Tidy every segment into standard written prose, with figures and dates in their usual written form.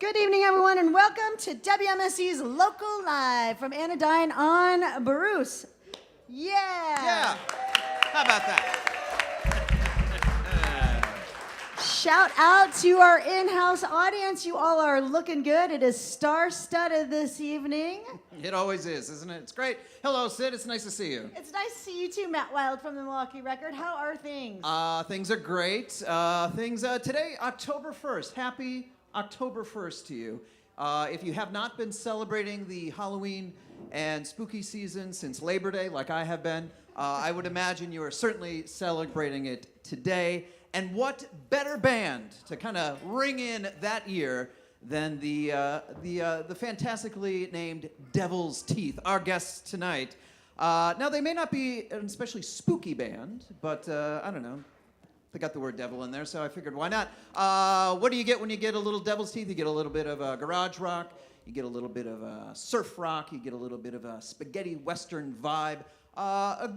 Good evening, everyone, and welcome to WMSC's Local Live from Anodyne on Bruce. Yeah. How about that? Shout out to our in-house audience. You all are looking good. It is star-studded this evening. It always is, isn't it? It's great. Hello, Sid. It's nice to see you. It's nice to see you too, Matt Wild from the Milwaukee Record. How are things? Things are great. Today, October 1st. Happy October 1st to you. If you have not been celebrating the Halloween and spooky season since Labor Day, like I have been, I would imagine you are certainly celebrating it today. And what better band to kind of ring in that year than the fantastically named Devil's Teeth, our guests tonight. Now, they may not be an especially spooky band, but I don't know. They got the word devil in there, so I figured why not? What do you get when you get a little Devil's Teeth? You get a little bit of garage rock, you get a little bit of surf rock, you get a little bit of a spaghetti western vibe. A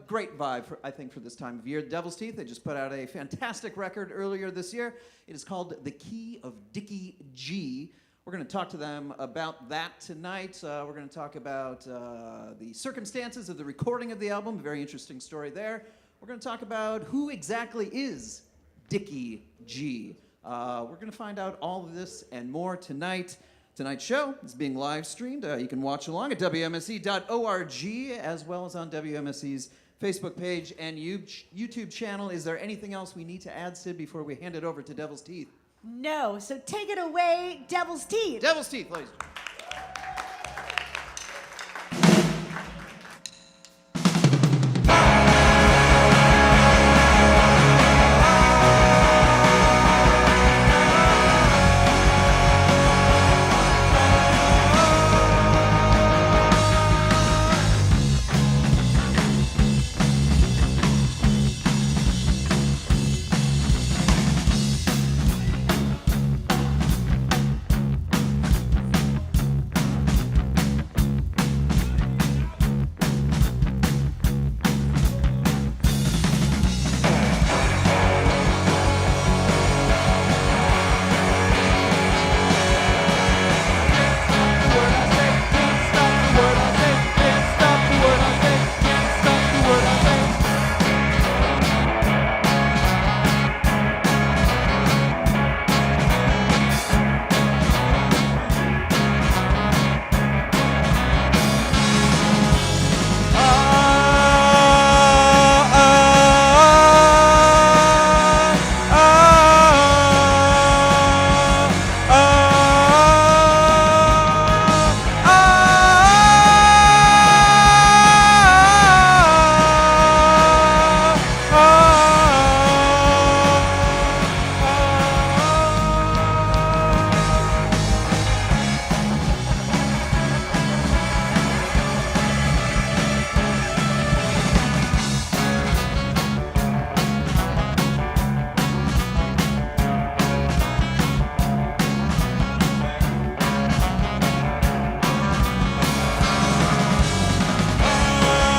great vibe, I think, for this time of year. Devil's Teeth, they just put out a fantastic record earlier this year. It is called The Key of Dickie G. We're going to talk to them about that tonight. We're going to talk about the circumstances of the recording of the album. Very interesting story there. We're going to talk about who exactly is Dickie G. We're going to find out all of this and more tonight. Tonight's show is being live streamed. You can watch along at WMSC.org as well as on WMSC's Facebook page and YouTube channel. Is there anything else we need to add, Sid, before we hand it over to Devil's Teeth? No, so take it away, Devil's Teeth. Devil's Teeth, ladies and gentlemen.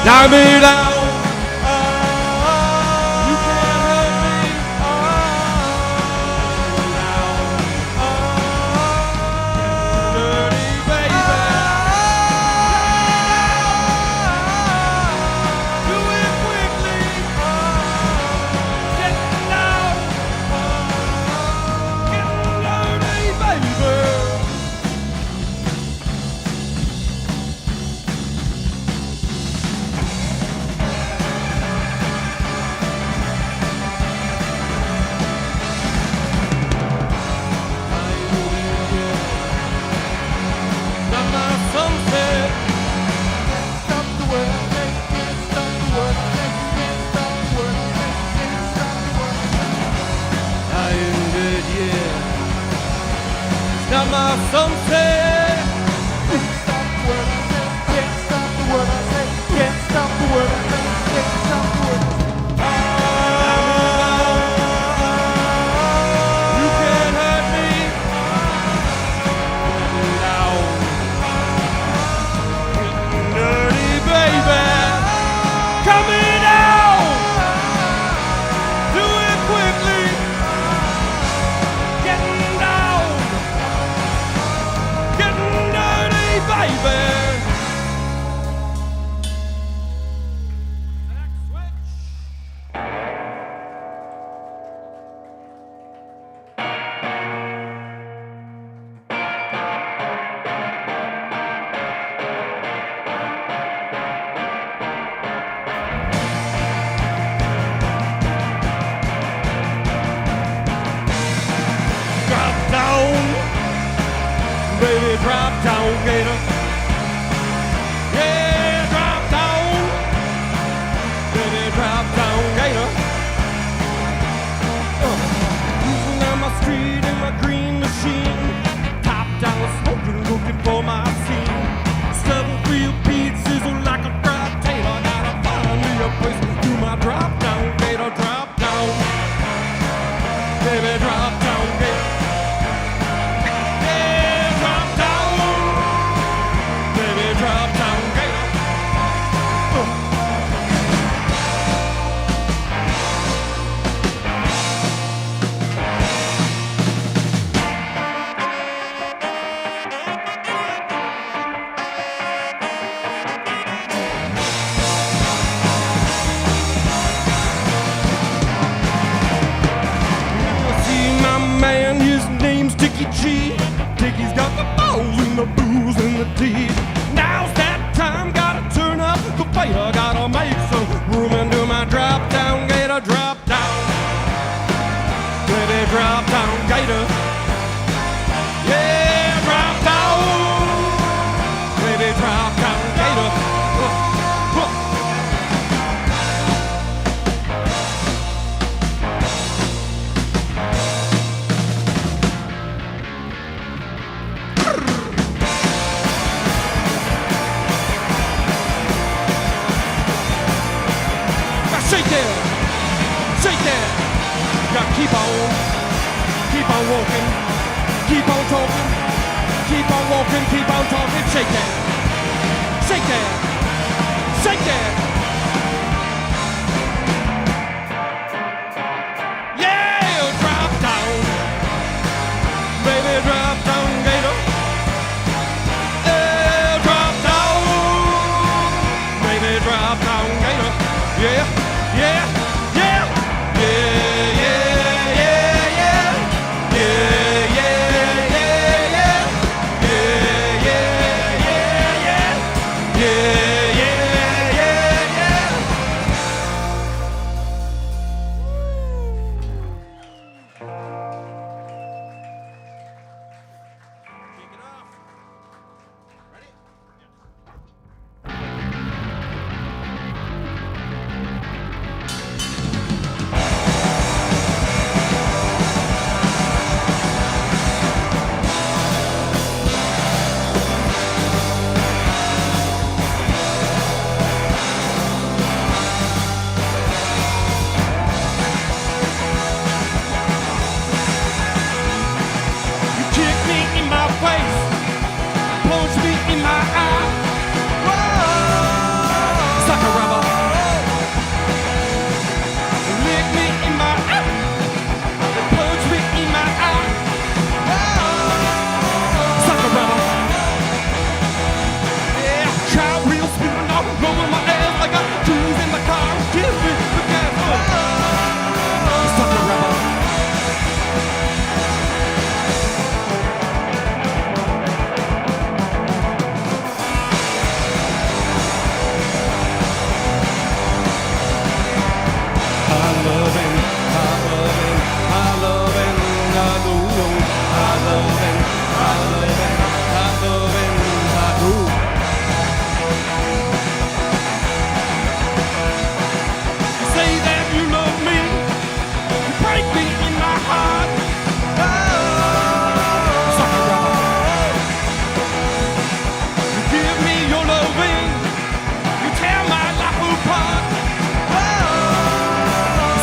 Knock me down. You can't hurt me. Dirty baby. Do it quickly. Get down. Get dirty baby. Not my sunset. Can't stop the word I say. Can't stop the word I say. Can't stop the word I say. Can't stop the word I say. You can't hurt me. Down. Dirty baby. Coming out. Do it quickly. Getting down. baby, drop down, gator. Yeah, drop down, baby, drop down, gator. Cruising down my street in my green machine, top down smoking, looking for my scene. Seven real pizzas like a fried tater. Gotta find me a place to do my drop down, gator, drop down, baby, drop down, gator. Yeah, drop down, baby, drop down, gator. See my man, his name's Dickie G. Dickie's got the balls and the booze and the tea. Now's that time, gotta turn up the fire, gotta make some room and do my drop down, gator, drop down. Baby, drop down, gator. Yeah, drop down. Baby, drop down, gator. Now shake that, shake that. Gotta keep on walking, keep on talking, keep on walking, keep on talking. Shake that, shake that, shake that. Yeah, drop down, baby, drop down, gator. Yeah, drop down, baby, drop down, gator. Yeah, yeah, yeah, yeah, yeah, yeah, yeah, yeah, yeah, yeah, yeah, yeah, yeah, yeah, yeah, yeah, yeah. Kick it off. Ready? You kick me in my face, punch me in my eye. Whoa. Suck a rubber. Lick me in my eye, punch me in my eye. Whoa. Suck a rubber. Yeah, car wheels spinning all over my ass. I got tools in the car, give me the gas. Suck a rubber. Say that you love me, you break me in my heart. Suck a rubber. You give me your loving, you tear my life apart.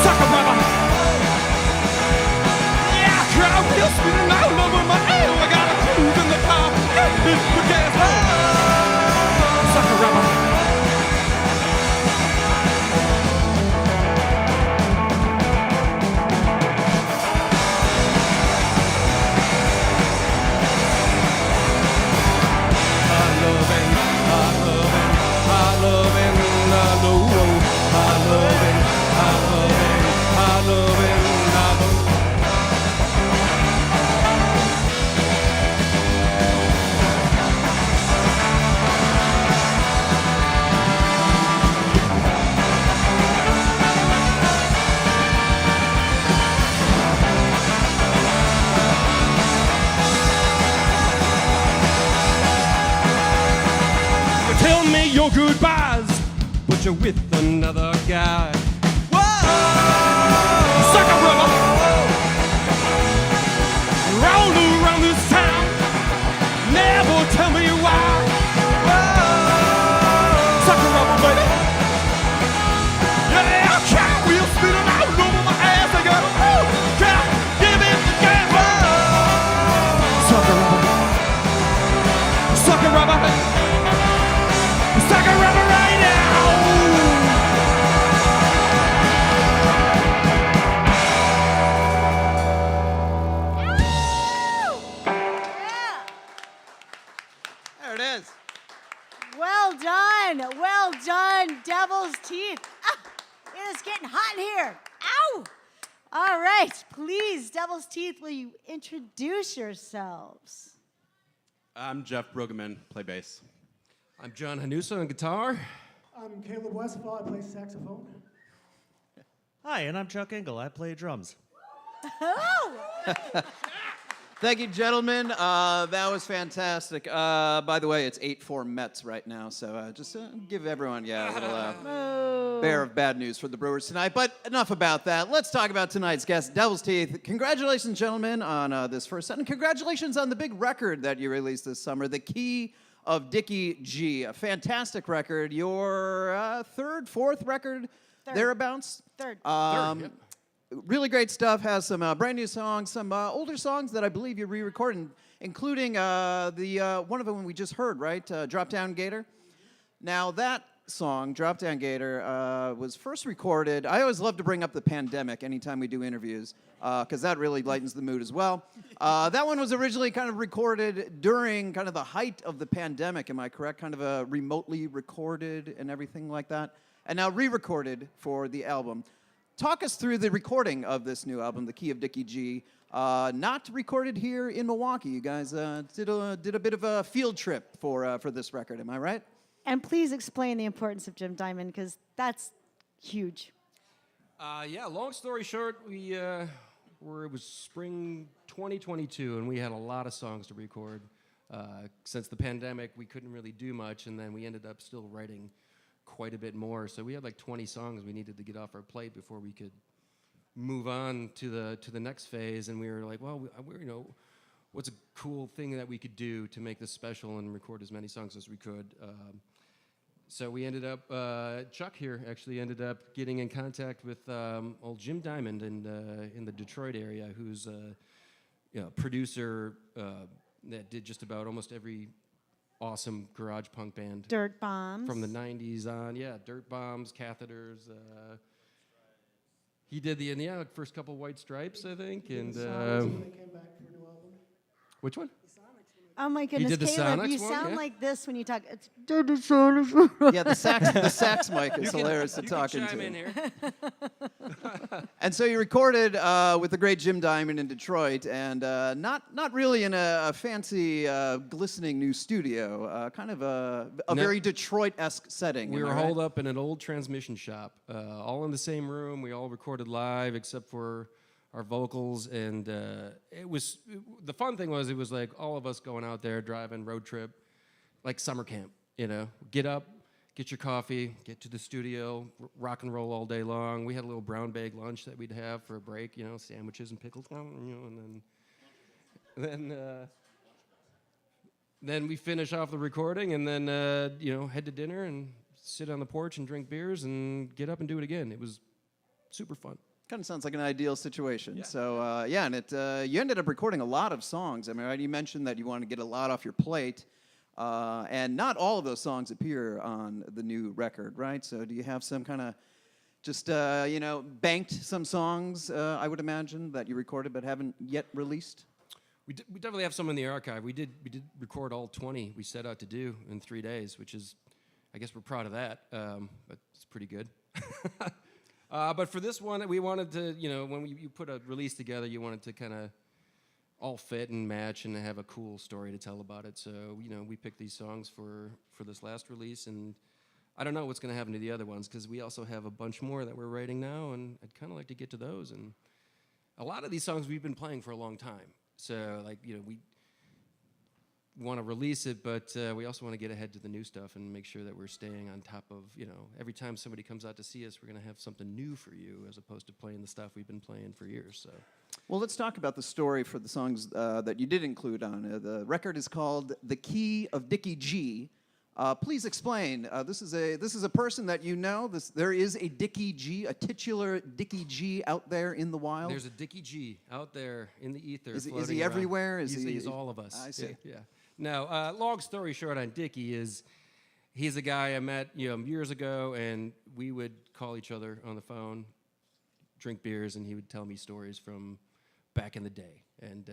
Suck a rubber. Yeah, car wheels spinning all over my ass. I got a cruise in the car, it's the gas. Suck a rubber. picture with another guy. Sucker rubber, roll around this town, never tell me why. Sucker rubber, baby. Yeah, cartwheel spinning all over my ass. I got can't give it the gas. Sucker rubber, sucker rubber, sucker rubber right now. There it is. Well done, Devil's Teeth. Ah, it is getting hot in here. Ow! All right, please, Devil's Teeth, will you introduce yourselves? I'm Jeff Brueggemann, play bass. I'm John Hanusa on guitar. I'm Caleb Westfall. I play saxophone. Hi, and I'm Chuck Engel. I play drums. Oh! Thank you, gentlemen. That was fantastic. By the way, it's 8-4 Mets right now, so just give everyone a little bear of bad news for the Brewers tonight. But enough about that. Let's talk about tonight's guest, Devil's Teeth. Congratulations, gentlemen, on this first set, and congratulations on the big record that you released this summer, The Key of Dickie G. A fantastic record. Your third, fourth record, thereabouts? Third. Yep. Really great stuff. Has some brand new songs, some older songs that I believe you re-recorded, including the one of them we just heard, right? Drop Down Gator. Now that song, Drop Down Gator, was first recorded. I always love to bring up the pandemic anytime we do interviews, because that really lightens the mood as well. That one was originally kind of recorded during kind of the height of the pandemic. Am I correct? Kind of remotely recorded and everything like that, and now re-recorded for the album. Talk us through the recording of this new album, The Key of Dickie G. Not recorded here in Milwaukee. You guys did a bit of a field trip for this record. Am I right? And please explain the importance of Jim Diamond, because that's huge. Yeah, long story short, it was spring 2022, and we had a lot of songs to record. Since the pandemic, we couldn't really do much, and then we ended up still writing quite a bit more. So we had like 20 songs we needed to get off our plate before we could move on to the next phase. And we were like, well, what's a cool thing that we could do to make this special and record as many songs as we could. So we ended up, Chuck here actually ended up getting in contact with old Jim Diamond in the Detroit area, who's a producer that did just about almost every awesome garage punk band. Dirt Bombs. From the 90s on, yeah, Dirt Bombs, Catheters. He did the first couple White Stripes, I think, and When they came back for a new album. which one? Oh my goodness, did the Caleb, Sonics you one, sound yeah? like this when you talk. It's the Sonics. Yeah, the sax mic is hilarious to talk chime into. in here. And so you recorded with the great Jim Diamond in Detroit, and not really in a fancy, glistening new studio, kind of a No. very Detroit-esque setting. We am were I right? holed up in an old transmission shop, all in the same room. We all recorded live except for our vocals, and the fun thing was it was like all of us going out there driving road trip, like summer camp. Get up, get your coffee, get to the studio, rock and roll all day long. We had a little brown bag lunch that we'd have for a break, sandwiches and pickles, and then we finish off the recording, and then head to dinner and sit on the porch and drink beers and get up and do it again. It was super fun. Kind of sounds like an ideal situation. Yeah. So and you ended up recording a lot of songs. I mean, right? You mentioned that you wanted to get a lot off your plate, and not all of those songs appear on the new record, right? So do you have some kind of just banked some songs? I would imagine that you recorded but haven't yet released. We definitely have some in the archive. We did record all 20 we set out to do in 3 days, which is, I guess we're proud of that, but it's pretty good. But for this one, we wanted to, when you put a release together, you wanted to kind of all fit and match and have a cool story to tell about it. So, we picked these songs for this last release, and I don't know what's going to happen to the other ones, because we also have a bunch more that we're writing now, and I'd kind of like to get to those. And a lot of these songs we've been playing for a long time. So, want to release it, but we also want to get ahead to the new stuff and make sure that we're staying on top of, every time somebody comes out to see us, we're going to have something new for you as opposed to playing the stuff we've been playing for years. So, Well, let's talk about the story for the songs that you did include on it. The record is called "The Key of Dickie G." Please explain. This is a person that you know. There is a Dickie G, a titular Dickie G out there in the wild. there's a Dickie G out there in the ether. Is he floating around. everywhere? He's all of us. I see. Yeah. No, long story short on Dickie is he's a guy I met years ago, and we would call each other on the phone, drink beers, and he would tell me stories from back in the day. And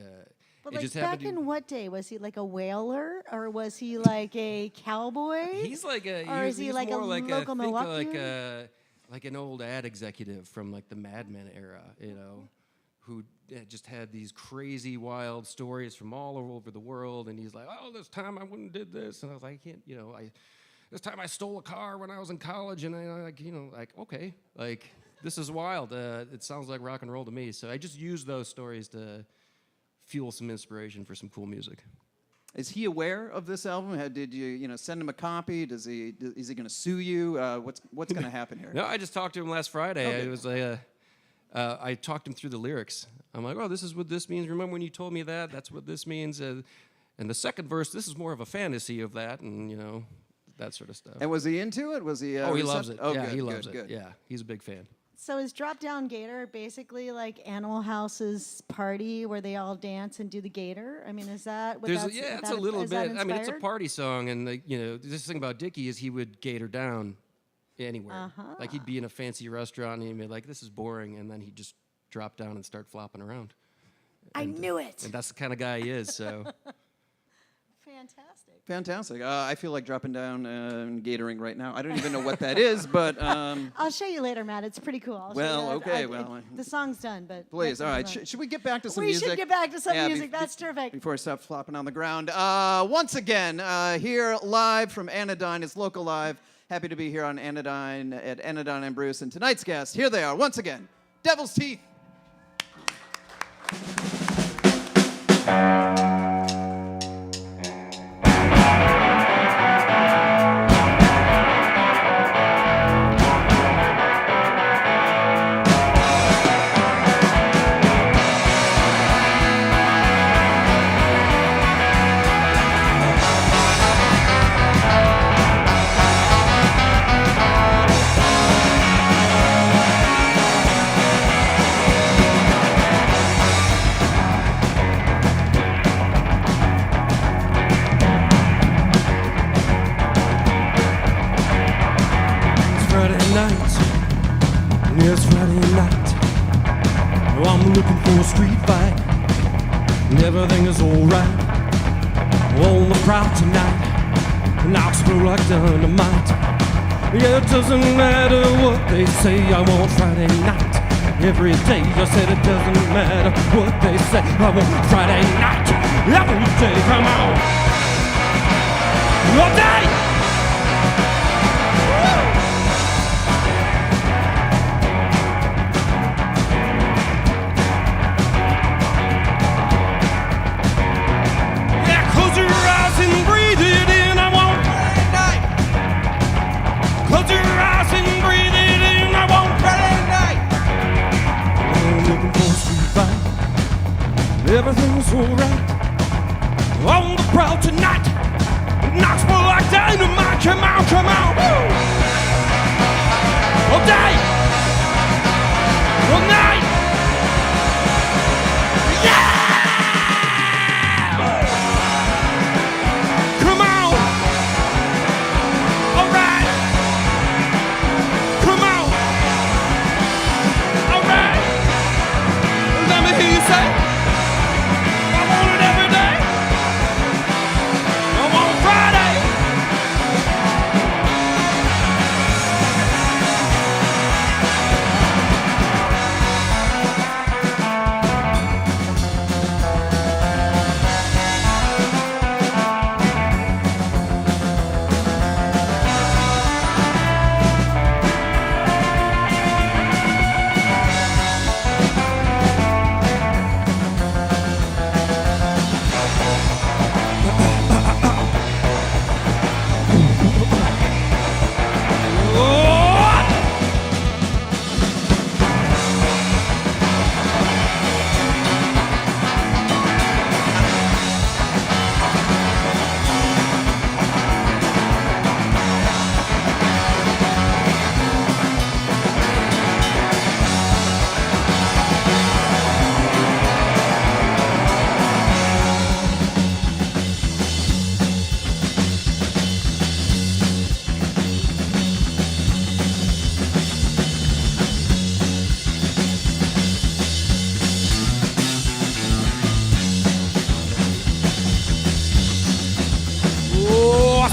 But it like just back happened to, in what day? Was he like a whaler, or was he like a cowboy? He's like a. Or is he he's like a more like local think Milwaukeean? like an old ad executive from like the Mad Men era, who just had these crazy wild stories from all over the world, and he's like, oh, this time I went and did this, and I was like, this time I stole a car when I was in college, and okay, like this is wild. It sounds like rock and roll to me. So I just use those stories to fuel some inspiration for some cool music. Is he aware of this album? Did you send him a copy? Is he going to sue you? What's going to happen here? No, I just talked to him last Friday. Okay. It was I talked him through the lyrics. I'm like, oh, this is what this means. Remember when you told me that? That's what this means. And the second verse, this is more of a fantasy of that, and that sort of stuff. And was he into it? Was he? He loves it. Oh, yeah, good, he loves good, it. good. Yeah, he's a big fan. So is Drop Down Gator basically like Animal House's party where they all dance and do the gator? I mean, is that what that's? It's a little is that bit. I mean, it's a inspired? party song, and this thing about Dickie is he would gator down anywhere. Like he'd be in a fancy restaurant and he'd be like, "This is boring," and then he'd just drop down and start flopping around. I knew it. And that's the kind of guy he is. So. Fantastic. Fantastic. I feel like dropping down and gatoring right now. I don't even know what that is, but I'll show you later, Matt. It's pretty cool. I'll show Well, you. okay, the song's done, but please. next All right. one's on. Should we get back to some We music? should get back to some Yeah, music. That's terrific. Before I stop flopping on the ground. Once again, here live from Anodyne. It's local live. Happy to be here on Anodyne at Anodyne and Bruce. And tonight's guests, here they are once again, Devil's Teeth. It's Friday night. I'm looking for a street fight, and everything is alright. On the prowl tonight, and I'll explode like dynamite. Yeah, it doesn't matter what they say. I want Friday night every day. I said it doesn't matter what they say. I want Friday night every day. Come on, all day. Close your eyes and breathe it in. I want Friday night. Close your eyes and breathe it in. I want Friday night. I'm looking for a street fight. Everything's alright. On the prowl tonight. Knoxville like dynamite. Come on, come on. Woo! All day. All night. Yeah! Come on! Alright! Come on! Alright! Let me hear you say, I want it every day. I want Friday.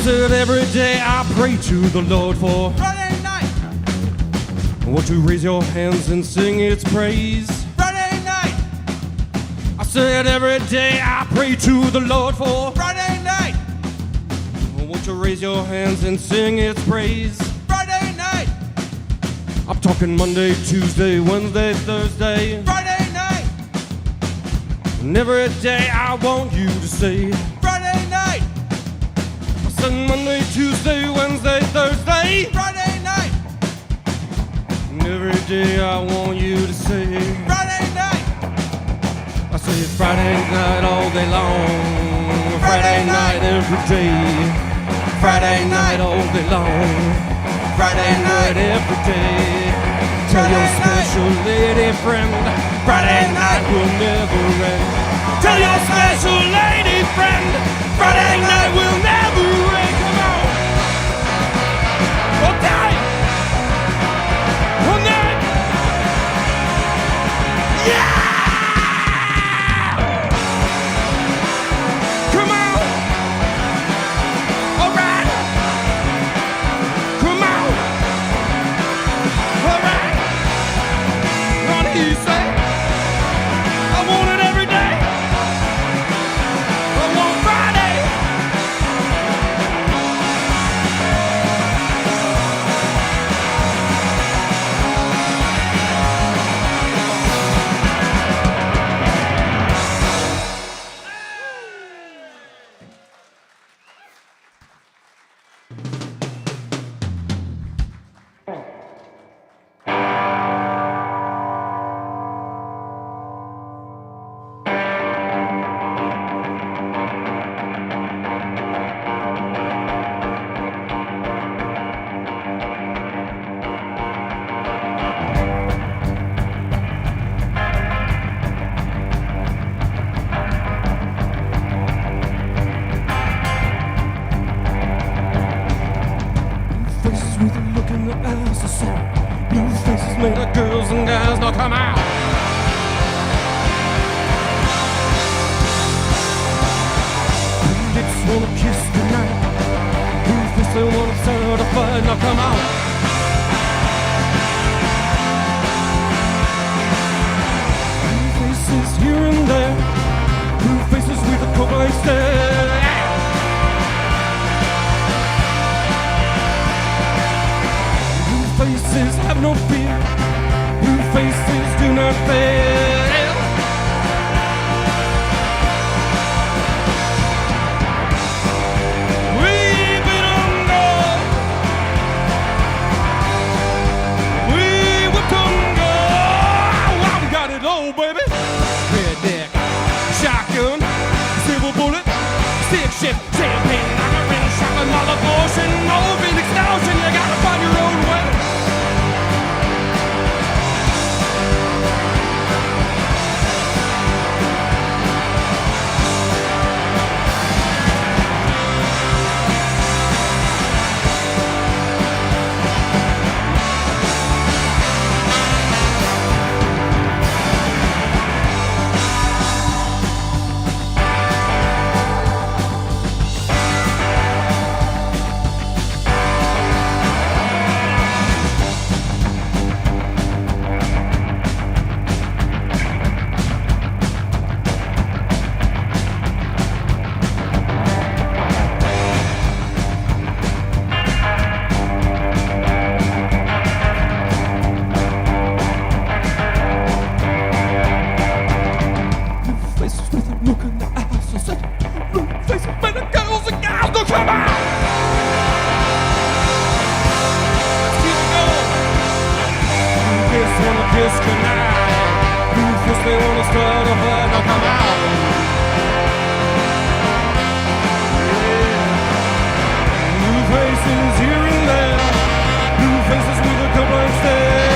said every day I pray to the Lord for Friday night, won't you raise your hands and sing its praise? Friday night, I said every day I pray to the Lord for Friday night, won't you raise your hands and sing its praise? Friday night, I'm talking Monday, Tuesday, Wednesday, Thursday, Friday night, and every day I want you to say, Friday night, I said Monday, Tuesday, Wednesday, Thursday, Friday night, and every day I want you to say, Friday night, I say Friday night all day long, Friday night every day, Friday night all day long, Friday night every day. Tell your special lady friend, Friday night will never end. Tell your special lady friend, Friday night will never end. Come on. Okay. One night. Yeah. Come on. All right. Come on. All right. What do you say? I want it every day. I want Friday. Faces with a look in the eyes of sorrow. Blue faces made of girls and guys. Now come out. Blue lips wanna kiss tonight. Blue faces they wanna start a fight. Now come out. Blue faces here and there. Blue faces with a cold stare. Blue faces have no fear. Blue faces do not fail. We've been on guard. We were on guard. Wow, we got it all, baby. Red deck, shotgun, silver bullet, stick shift, champagne, iron, shotgun, all abortion, all Phoenix Notion. You gotta find your own way. Faces with a look in the eyes. I said, blue faces, better girls and guys. No, come on! Let's keep it going. Blue face wanna kiss tonight. Blue face they wanna start a fight. Now come on! Yeah. Blue faces here and there. Blue faces with a complaint stare.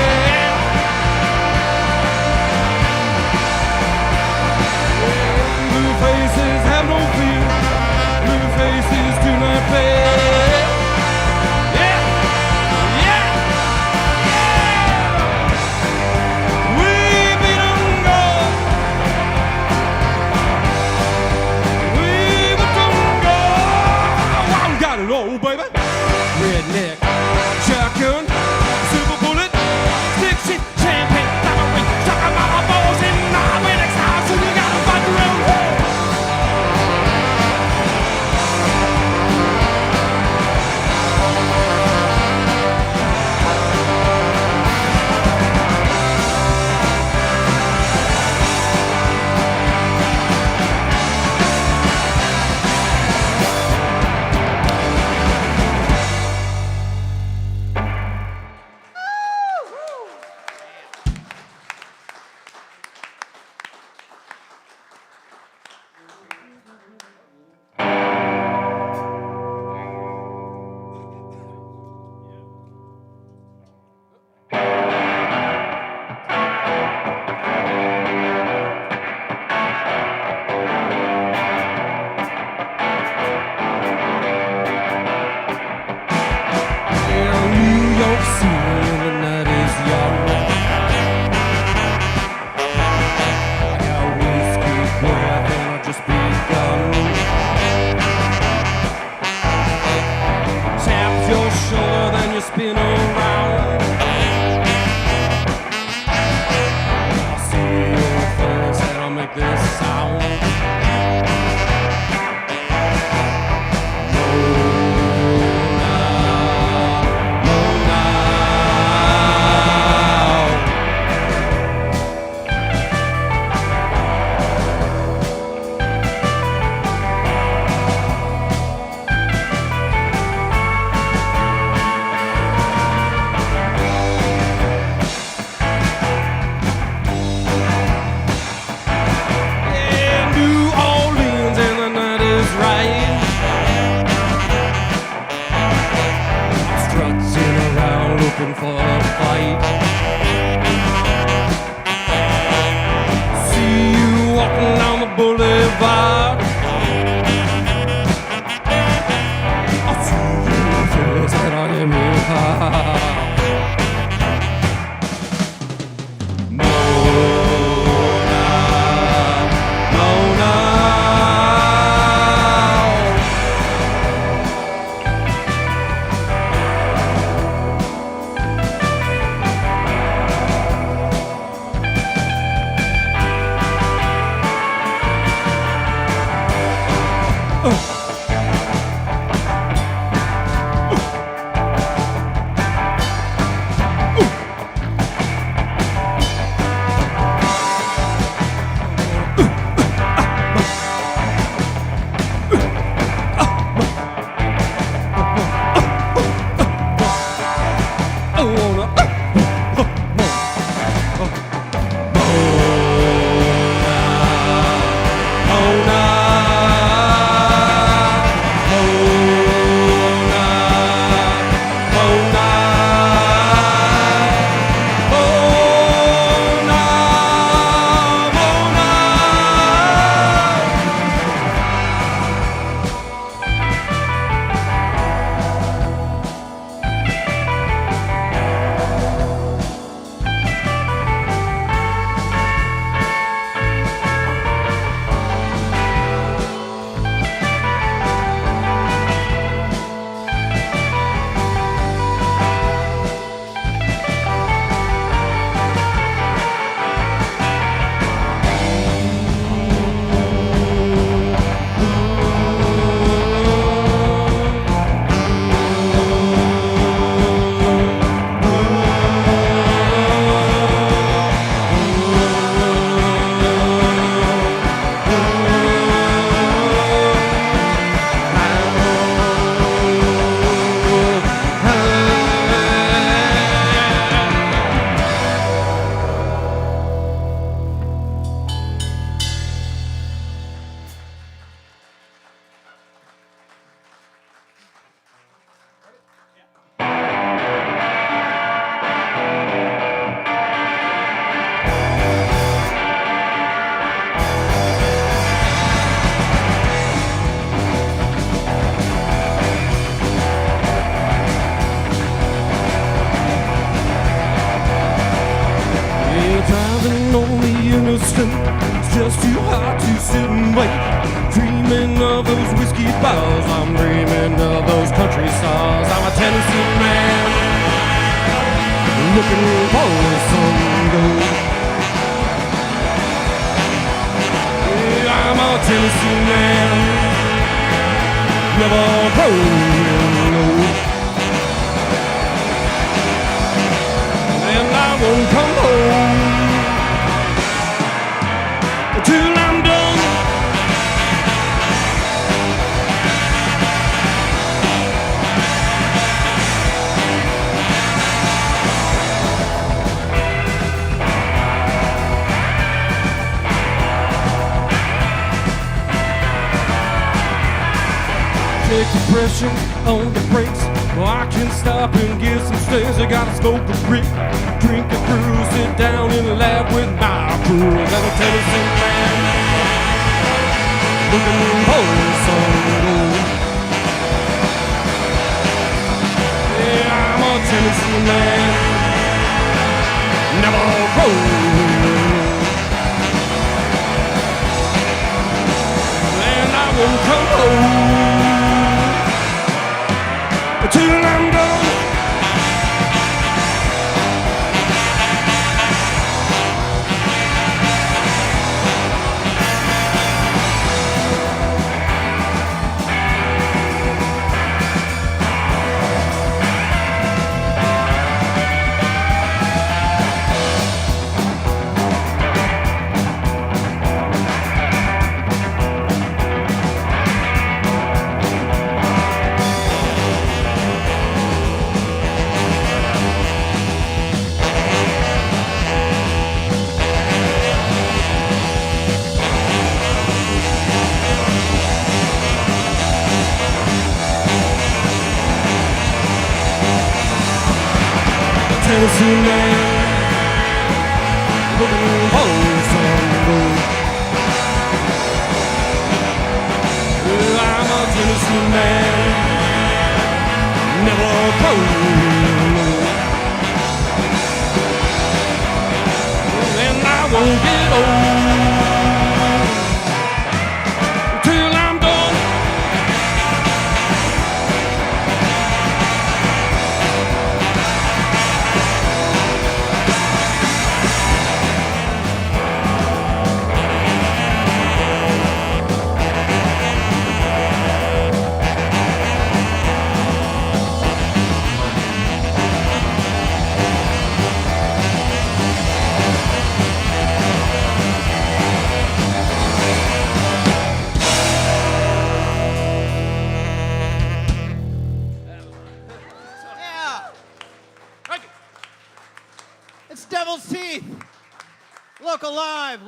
Blue faces have no fear. Blue faces do not fail. Yeah, yeah, yeah. We've been on guard. We were on guard. I got it all. looking for some gold. Yeah, I'm a Tennessee man, never growing old. And I won't come home till I'm done. Take the pressure on the brakes. Well, I can stop and get some stays. I gotta smoke a brick, drink a brew, sit down in the lab with my crew. I'm a Tennessee man, looking for some gold. Yeah, I'm a Tennessee man, never growing old. And I won't come home till I'm done. Tennessee man, looking for some gold. Well, I'm a Tennessee man, never growing old. And I won't get old till I'm done. Yeah. It's Devil's Teeth. Local live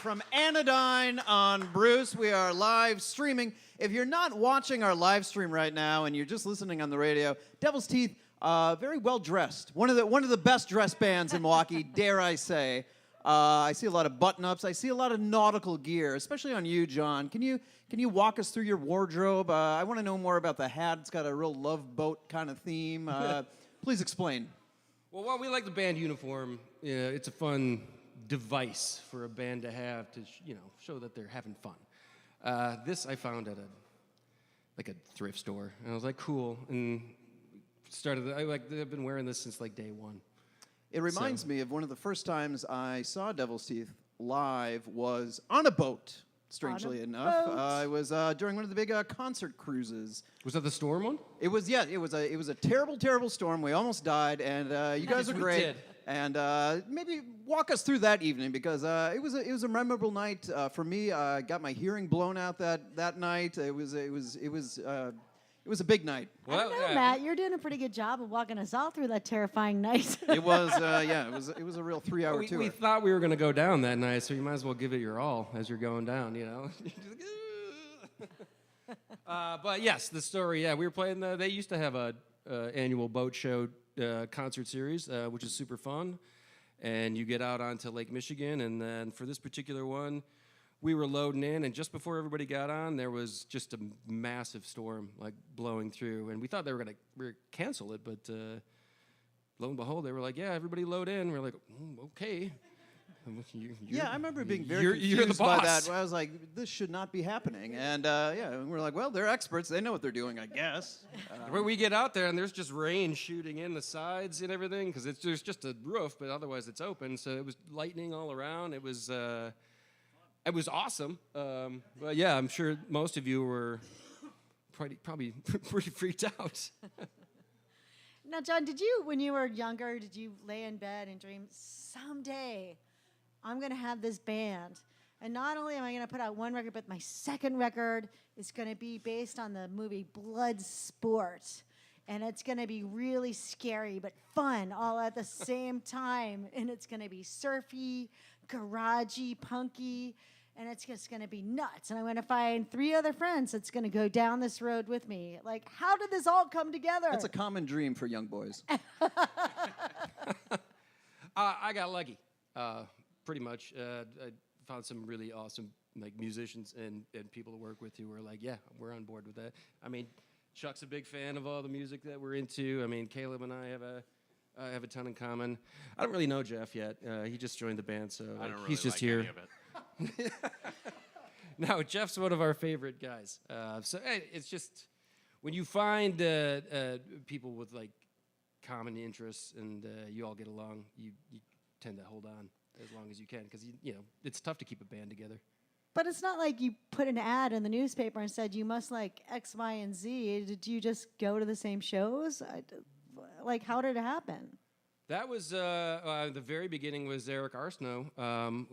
from Anodyne on Bruce. We are live streaming. If you're not watching our live stream right now and you're just listening on the radio, Devil's Teeth, very well dressed. One of the best dressed bands in Milwaukee, dare I say. I see a lot of button-ups. I see a lot of nautical gear, especially on you, John. Can you walk us through your wardrobe? I want to know more about the hat. It's got a real love boat kind of theme. Please explain. Well, while we like the band uniform, it's a fun device for a band to have to, show that they're having fun. This I found at a thrift store, and I was like, cool, and I've been wearing this since like day one. It reminds me of one of the first times I saw Devil's Teeth live was on a boat. Strangely enough, it was during one of the big concert cruises. Was that the storm one? It was, yeah. It was a terrible, terrible storm. We almost died, and you guys are We great. did. And maybe walk us through that evening because it was a memorable night for me. I got my hearing blown out that night. It was a big night. I don't know, Matt. You're doing a pretty good job of walking us all through that terrifying night. It was, it was a real 3-hour tour. We thought we were going to go down that night, so you might as well give it your all as you're going down, But yes, the story, we were playing, they used to have a annual boat show concert series, which is super fun. And you get out onto Lake Michigan, and then for this particular one, we were loading in, and just before everybody got on, there was just a massive storm blowing through, and we thought they were going to cancel it, but lo and behold, they were like, "Yeah, everybody load in." We're like, "Okay." Yeah, I remember being very you're confused the by boss. that. I was like, this should not be happening. And and we're like, well, they're experts. They know what they're doing, I guess. When we get out there and there's just rain shooting in the sides and everything, because there's just a roof, but otherwise it's open. So it was lightning all around. It was awesome. But yeah, I'm sure most of you were probably pretty freaked out. Now, John, when you were younger, did you lay in bed and dream, someday I'm going to have this band? And not only am I going to put out one record, but my second record is going to be based on the movie Bloodsport. And it's going to be really scary, but fun all at the same time. And it's going to be surfy, garagey, punky, and it's just going to be nuts. And I'm going to find 3 other friends that's going to go down this road with me. Like, how did this all come together? It's a common dream for young boys. I got lucky, pretty much. I found some really awesome musicians and people to work with who were like, yeah, we're on board with that. I mean, Chuck's a big fan of all the music that we're into. I mean, Caleb and I have a ton in common. I don't really know Jeff yet. He just joined the band, so he's just here. Any of it. No, Jeff's one of our favorite guys. So hey, it's just when you find people with common interests and you all get along, you tend to hold on as long as you can because it's tough to keep a band together. But it's not like you put an ad in the newspaper and said you must like X, Y, and Z. Did you just go to the same shows? How did it happen? That was the very beginning was Eric Arsenault,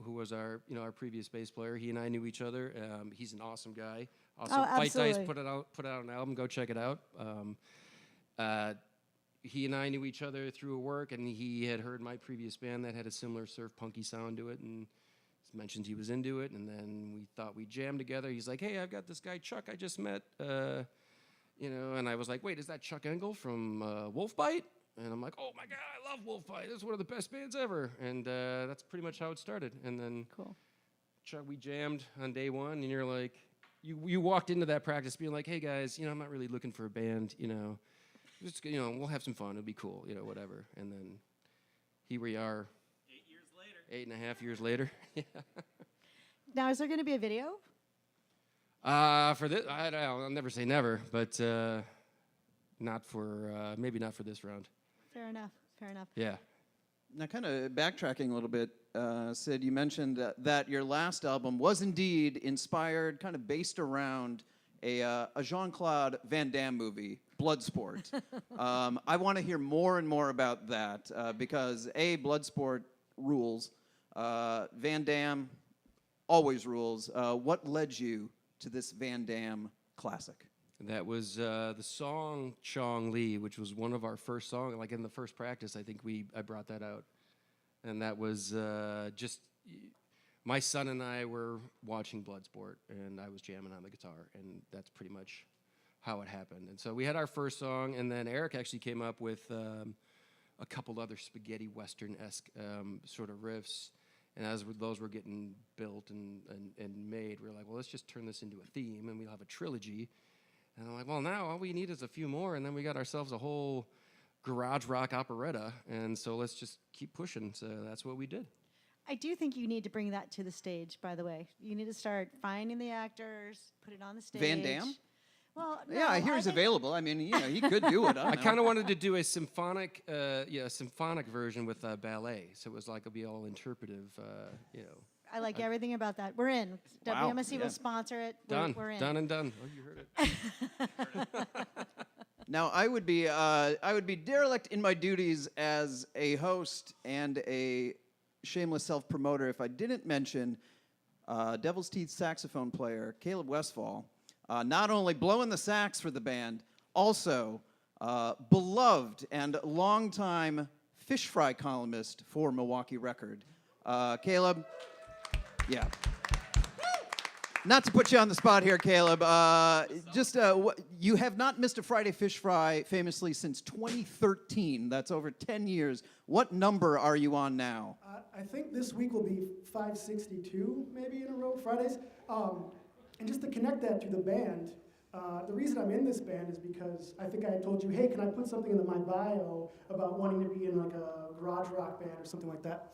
who was our previous bass player. He and I knew each other. He's an awesome guy. Also, Fight Dice put out an album. Go check it out. He and I knew each other through work, and he had heard my previous band that had a similar surf punky sound to it, and mentioned he was into it. And then we thought we'd jam together. He's like, "Hey, I've got this guy Chuck I just met," and I was like, "Wait, is that Chuck Engel from Wolfbite?" And I'm like, "Oh my God, I love Wolfbite. This is one of the best bands ever." And that's pretty much how it started. And then Chuck, we jammed on day one, and you're like, you walked into that practice being like, "Hey guys, I'm not really looking for a band, just we'll have some fun. It'll be cool, whatever." And then here we are. 8.5 years later. Yeah. Now, is there going to be a video? For this, I'll never say never, but maybe not for this round. Fair enough. Yeah. Now, kind of backtracking a little bit, Sid, you mentioned that your last album was indeed inspired, kind of based around a Jean-Claude Van Damme movie, Bloodsport. I want to hear more and more about that because Bloodsport rules. Van Damme always rules. What led you to this Van Damme classic? That was the song Chong Li, which was one of our first songs. Like in the first practice, I think I brought that out. And that was just, my son and I were watching Bloodsport, and I was jamming on the guitar, and that's pretty much how it happened. And so we had our first song, and then Eric actually came up with a couple other spaghetti western-esque sort of riffs. And as those were getting built and made, we were like, well, let's just turn this into a theme, and we'll have a trilogy. And I'm like, well, now all we need is a few more, and then we got ourselves a whole garage rock operetta, and so let's just keep pushing. So that's what we did. I do think you need to bring that to the stage, by the way. You need to start finding the actors, put it on the stage. Van Damme? Well, no, Yeah, I hear he's available. I mean, he could do it. I kind of wanted to do a symphonic version with ballet, so it was like it'll be all interpretive, I like everything about that. We're in. Wow, WMSC will sponsor it. We're in. Done and done. Oh, you heard it. Now, I would be derelict in my duties as a host and a shameless self-promoter if I didn't mention Devil's Teeth saxophone player Caleb Westfall, not only blowing the sax for the band, also beloved and longtime fish fry columnist for Milwaukee Record. Caleb, yeah. Not to put you on the spot here, Caleb, you have not missed a Friday Fish Fry famously since 2013. That's over 10 years. What number are you on now? I think this week will be 562, maybe in a row, Fridays. And just to connect that to the band, the reason I'm in this band is because I think I had told you, hey, can I put something in my bio about wanting to be in like a garage rock band or something like that?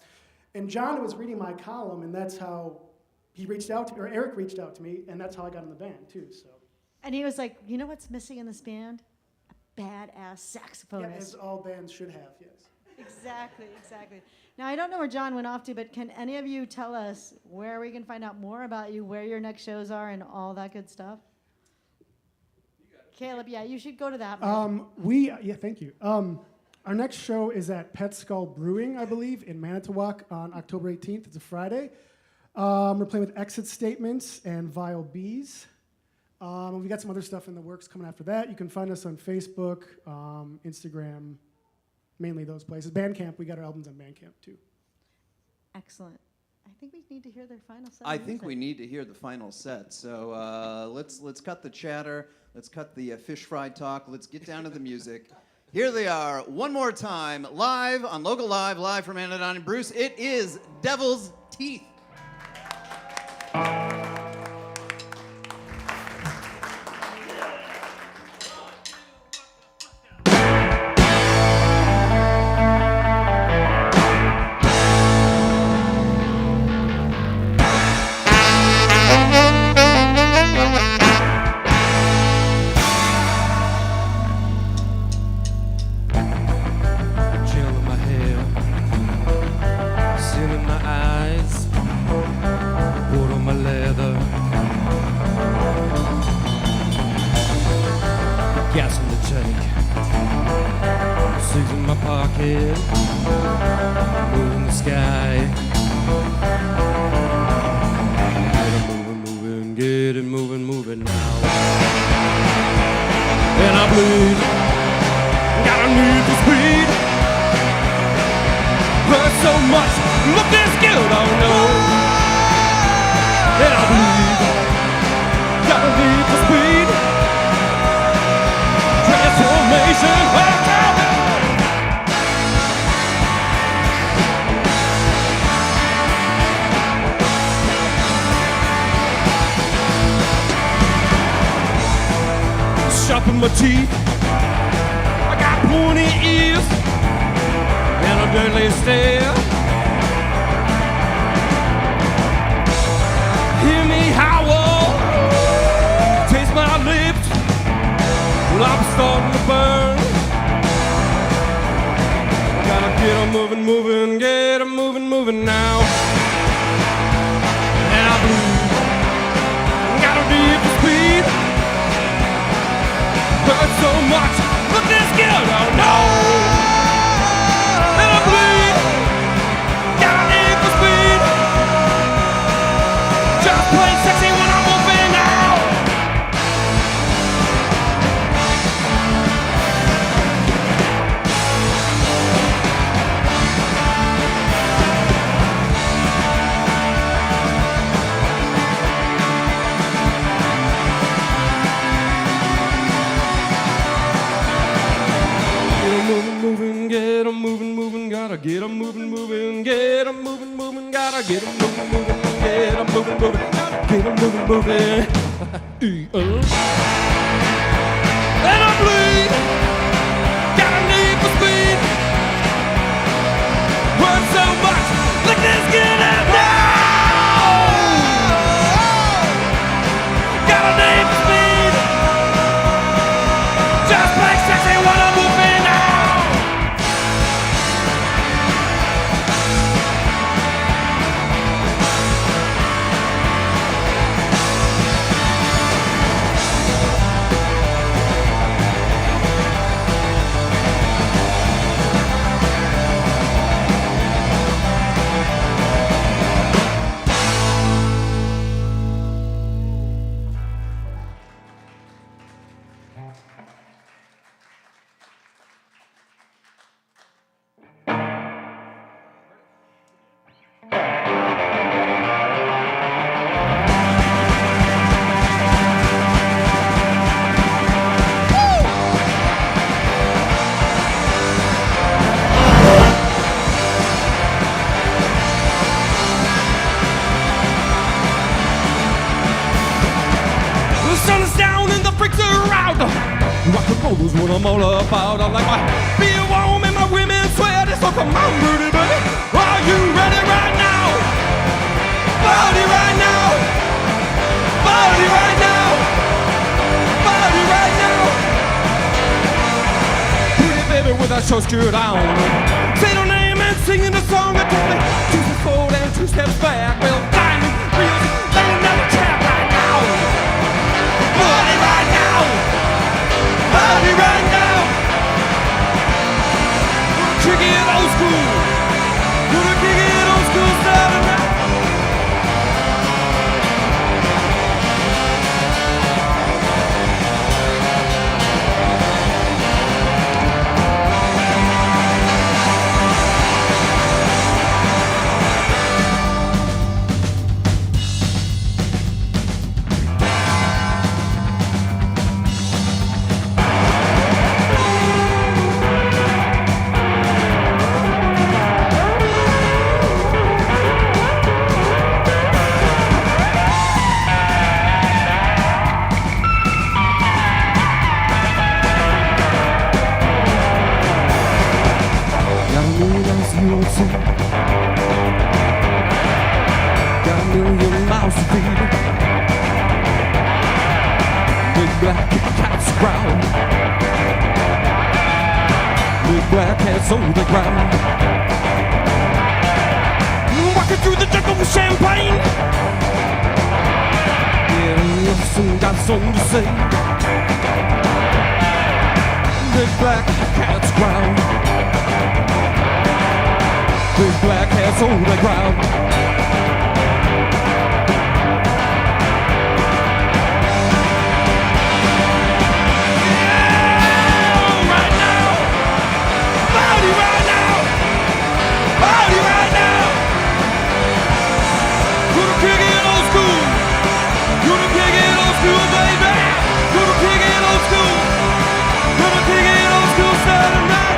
And John was reading my column, and that's how he reached out to me, or Eric reached out to me, and that's how I got in the band, too. So. And he was like, you know what's missing in this band? A badass saxophonist. Yeah, as all bands should have, yes. Exactly, exactly. Now, I don't know where John went off to, but can any of you tell us where we can find out more about you, where your next shows are, and all that good stuff? Caleb, yeah, you should go to that one. Thank you. Our next show is at Pet Skull Brewing, I believe, in Manitowoc on October 18th. It's a Friday. We're playing with Exit Statements and Vile Bees. We got some other stuff in the works coming after that. You can find us on Facebook, Instagram, mainly those places. Bandcamp, we got our albums on Bandcamp too. Excellent. I think we need to hear their final set. I think we need to hear the final set. So let's cut the chatter. Let's cut the fish fry talk. Let's get down to the music. Here they are, one more time, live on Local Live, live from Anodyne and Bruce. It is Devil's Teeth. Gas in the tank, seeds in my pocket, moon in the sky. Get it moving now. And I bleed, gotta need the speed. Hurt so much, look this good, oh no. And I bleed, gotta need the speed. Transformation, sharpen my teeth. I got pointy ears and a deadly stare. Hear me howl, taste my lips. Well, I'm starting to burn. Gotta get 'em moving, get 'em moving now. And I bleed, gotta need the speed. Hurt so much, look this good, oh no. And I bleed, gotta need the speed. Just plain sexy when I'm moving now. Get 'em moving, gotta get 'em moving, get 'em moving, gotta get 'em moving, get 'em moving, get 'em moving. And I bleed, gotta need the speed. Work so much, look this good out now. Gotta need the speed. Just like sexy when I'm moving now. Rock and roll is what I'm all about. I like my beer warm and my women sweat. So come on, Rudy, baby. Are you ready right now? Party right now. Party right now. Party right now. Pretty baby with that short skirt on. Say her name and singing the song that told me 2 steps forward and 2 steps back. Well, diamond reels, they never tap right now. Party right now. Party right now. Kick it old school. Gonna kick it old school style tonight. Got a million miles to baby. Big black cats growl. Big black cats on the ground. Walking through the jungle with champagne. Yeah, soon got something to say. Big black cats growl. Big black cats on the ground. Yeah, right now. Party right now. Party right now. Gonna kick it old school. Gonna kick it old school, baby. Gonna kick it old school. Gonna kick it old school Saturday night.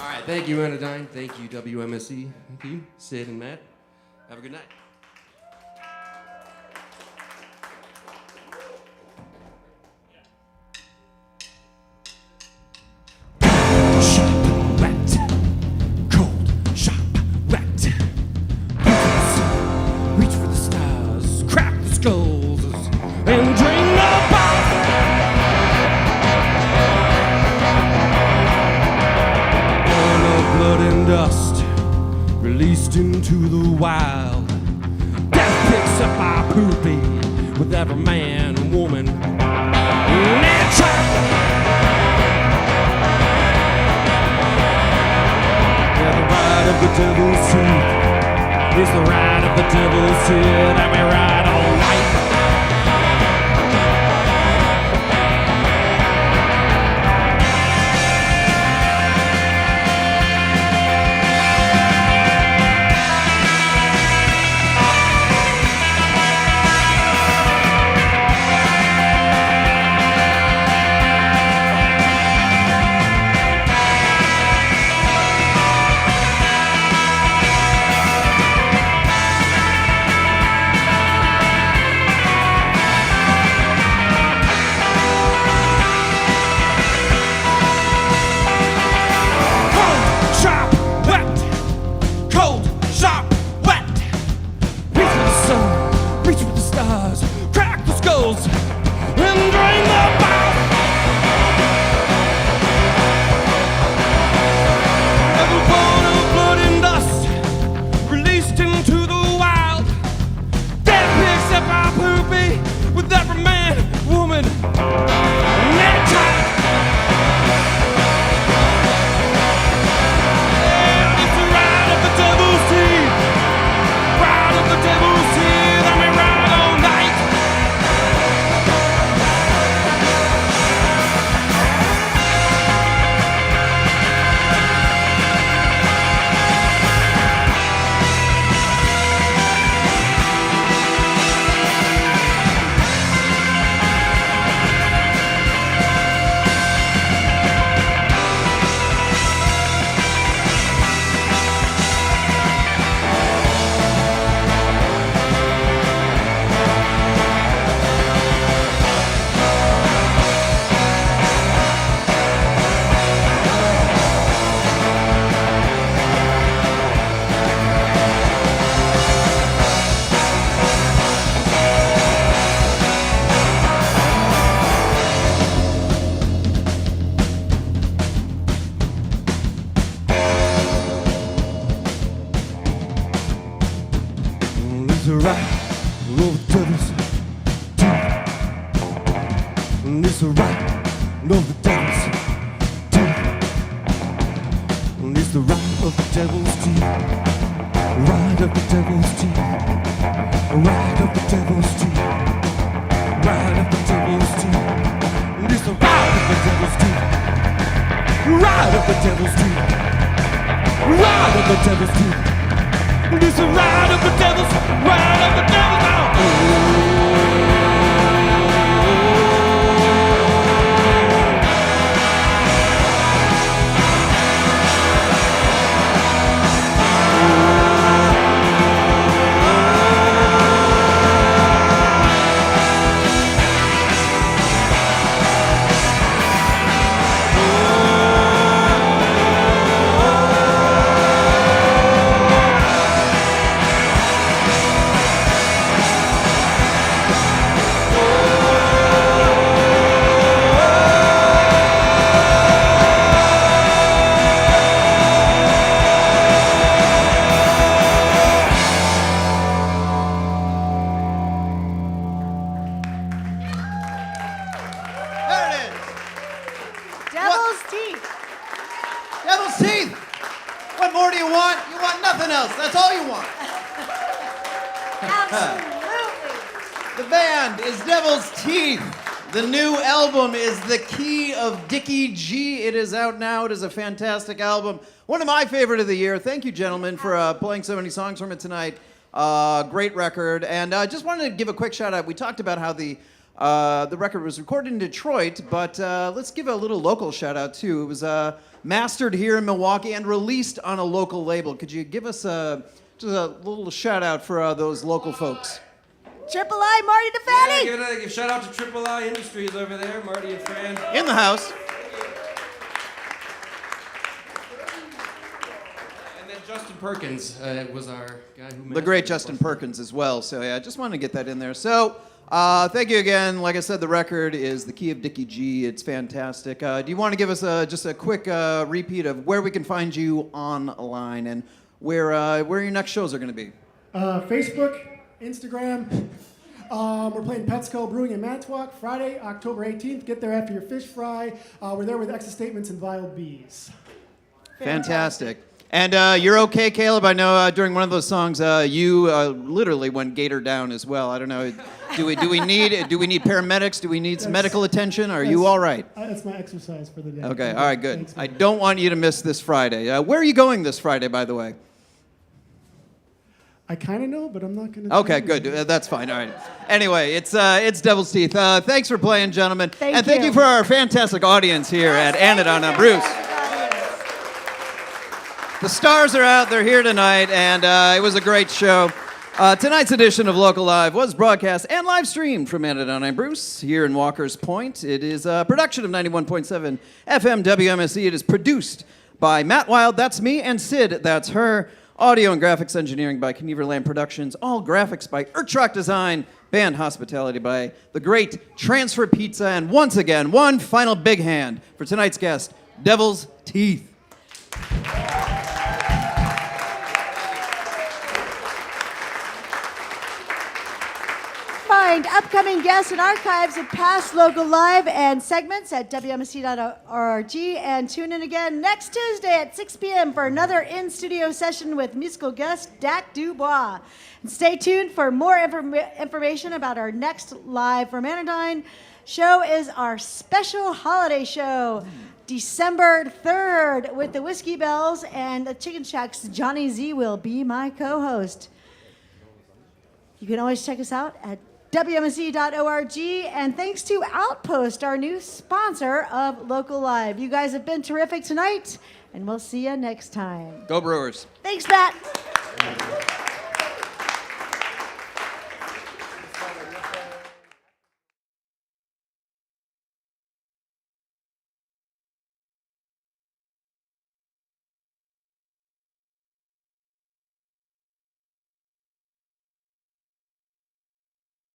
All right, thank you, Anodyne. Thank you, WMSE. Thank you, Sid and Matt. Have a good night. Sharp, wet, cold, sharp, wet. Reach for the stars, crack the skulls, and dream about. Born of blood and dust, released into the wild. Death picks up our poopy with every man and woman and child. Yeah, the ride of the devil's teeth is the ride of the devil's teeth, and we ride all night. the right of the devil's teeth. It's the right of the devil's teeth. Right of the devil's teeth. Right of the devil's teeth. Right of the devil's teeth. It's the right of the devil's teeth. Right of the devil's teeth. Right of the devil's teeth. It's the right of the devil's. Right of the devil's. There it is. Devil's teeth. Devil's teeth. What more do you want? You want nothing else. That's all you want. Absolutely. The band is Devil's Teeth. The new album is The Key of Dickie G. It is out now. It is a fantastic album. One of my favorite of the year. Thank you, gentlemen, for playing so many songs from it tonight. Great record. And I just wanted to give a quick shout out. We talked about how the record was recorded in Detroit, but let's give a little local shout out too. It was mastered here in Milwaukee and released on a local label. Could you give us just a little shout out for those local folks? Triple I, Marty DeFatti. Yeah, give a shout out to Triple I Industries over there, Marty and Fran. In the house. And then Justin Perkins was our guy who The great Justin Perkins as well. So yeah, I just wanted to get that in there. So thank you again. Like I said, the record is The Key of Dickie G. It's fantastic. Do you want to give us just a quick repeat of where we can find you online and where your next shows are going to be? Facebook, Instagram. We're playing Pet Skull Brewing in Manitowoc Friday, October 18th. Get there after your fish fry. We're there with Exit Statements and Vile Bees. Fantastic. And you're okay, Caleb? I know during one of those songs you literally went gator down as well. I don't know. Do we need paramedics? Do we need some medical attention? Are you all right? That's my exercise for the day. Okay. All right. Good. Thanks, I man. don't want you to miss this Friday. Where are you going this Friday, by the way? I kind of know, but I'm not going to. Okay, good. That's fine. All right. Anyway, it's Devil's Teeth. Thanks for playing, gentlemen. Thank Thank you. you for our fantastic audience here at Anodyne on Bruce. The stars are out. They're here tonight, and it was a great show. Tonight's edition of Local Live was broadcast and live streamed from Anodyne on Bruce here in Walker's Point. It is a production of 91.7 FM WMSE. It is produced by Matt Wild, that's me, and Sid, that's her. Audio and graphics engineering by Knieverland Productions. All graphics by Ertrock Design. Band hospitality by the great Transfer Pizza. And once again, one final big hand for tonight's guest, Devil's Teeth. Find upcoming guests and archives of past local live and segments at WMSC.org and tune in again next Tuesday at 6 p.m. for another in-studio session with musical guest Dak Dubois. And stay tuned for more information about our next live from Anodyne show is our special holiday show, December 3rd with the Whiskey Bells and the Chicken Shack's Johnny Z will be my co-host. You can always check us out at WMSC.org, and thanks to Outpost, our new sponsor of Local Live. You guys have been terrific tonight, and we'll see you next time. Go Brewers. Thanks, Matt.